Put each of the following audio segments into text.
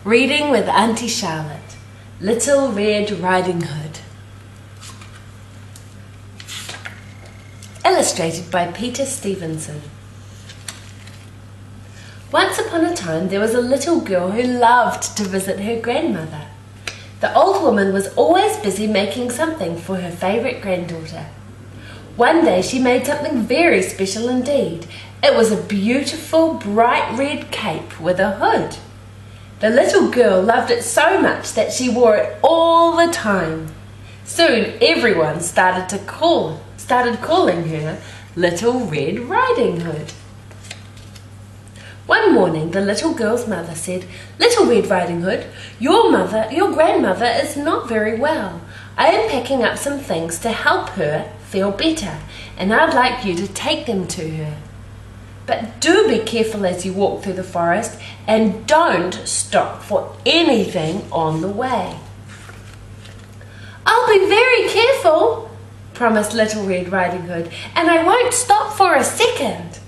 Reading with Auntie Charlotte, Little Red Riding Hood. Illustrated by Peter Stevenson. Once upon a time there was a little girl who loved to visit her grandmother. The old woman was always busy making something for her favourite granddaughter. One day she made something very special indeed. It was a beautiful bright red cape with a hood. The little girl loved it so much that she wore it all the time. Soon everyone started calling her Little Red Riding Hood. One morning the little girl's mother said, "Little Red Riding Hood, your grandmother is not very well. I am packing up some things to help her feel better, and I'd like you to take them to her. But do be careful as you walk through the forest and don't stop for anything on the way." "I'll be very careful," promised Little Red Riding Hood, "and I won't stop for a second."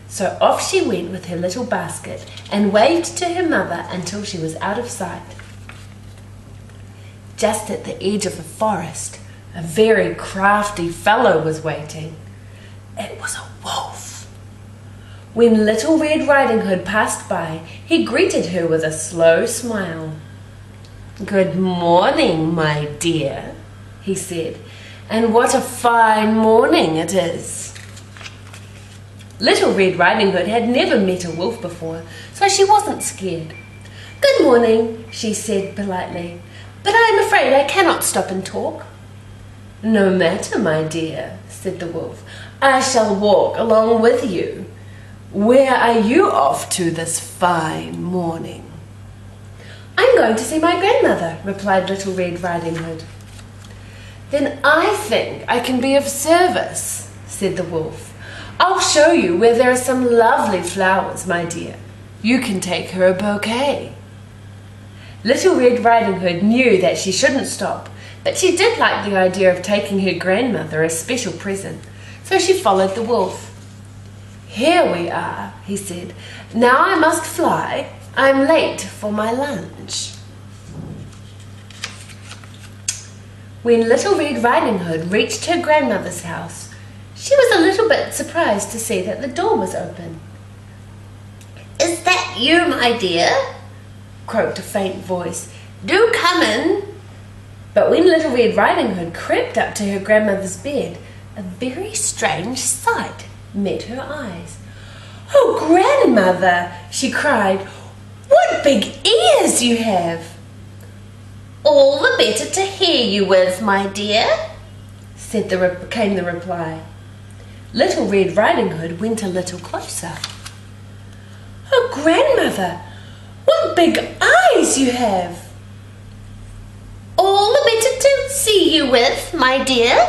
So off she went with her little basket and waved to her mother until she was out of sight. Just at the edge of the forest, a very crafty fellow was waiting. It was a wolf. When Little Red Riding Hood passed by, he greeted her with a slow smile. "Good morning, my dear," he said, "and what a fine morning it is." Little Red Riding Hood had never met a wolf before, so she wasn't scared. "Good morning," she said politely, "but I am afraid I cannot stop and talk." "No matter, my dear," said the wolf. "I shall walk along with you. Where are you off to this fine morning?" "I'm going to see my grandmother," replied Little Red Riding Hood. "Then I think I can be of service," said the wolf. "I'll show you where there are some lovely flowers, my dear. You can take her a bouquet." Little Red Riding Hood knew that she shouldn't stop, but she did like the idea of taking her grandmother a special present, so she followed the wolf. "Here we are," he said. "Now I must fly. I'm late for my lunch." When Little Red Riding Hood reached her grandmother's house, she was a little bit surprised to see that the door was open. "Is that you, my dear?" croaked a faint voice. "Do come in." But when Little Red Riding Hood crept up to her grandmother's bed, a very strange sight met her eyes. "Oh, grandmother," she cried, "what big ears you have!" "All the better to hear you with, my dear," came the reply. Little Red Riding Hood went a little closer. "Oh, grandmother, what big eyes you have!" "All the better to see you with, my dear."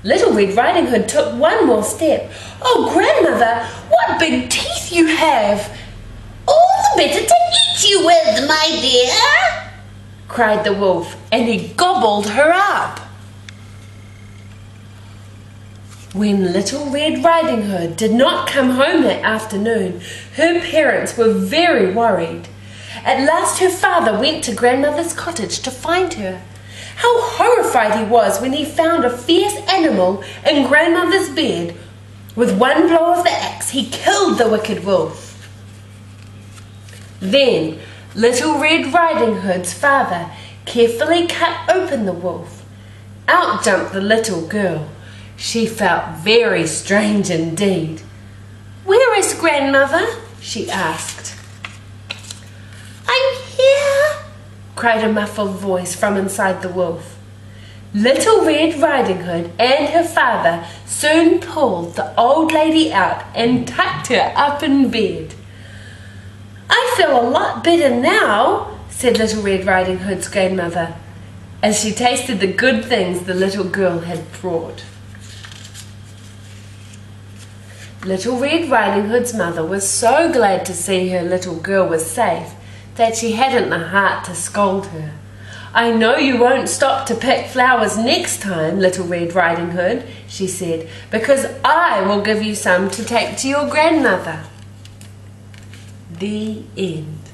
Little Red Riding Hood took one more step. "Oh, grandmother, what big teeth you have!" "All the better to eat you with, my dear," cried the wolf, and he gobbled her up. When Little Red Riding Hood did not come home that afternoon, her parents were very worried. At last her father went to grandmother's cottage to find her. How horrified he was when he found a fierce animal in grandmother's bed. With one blow of the axe, he killed the wicked wolf. Then Little Red Riding Hood's father carefully cut open the wolf. Out jumped the little girl. She felt very strange indeed. "Where is grandmother?" she asked. "I'm here," cried a muffled voice from inside the wolf. Little Red Riding Hood and her father soon pulled the old lady out and tucked her up in bed. "I feel a lot better now," said Little Red Riding Hood's grandmother, as she tasted the good things the little girl had brought. Little Red Riding Hood's mother was so glad to see her little girl was safe that she hadn't the heart to scold her. "I know you won't stop to pick flowers next time, Little Red Riding Hood," she said, "because I will give you some to take to your grandmother." The end.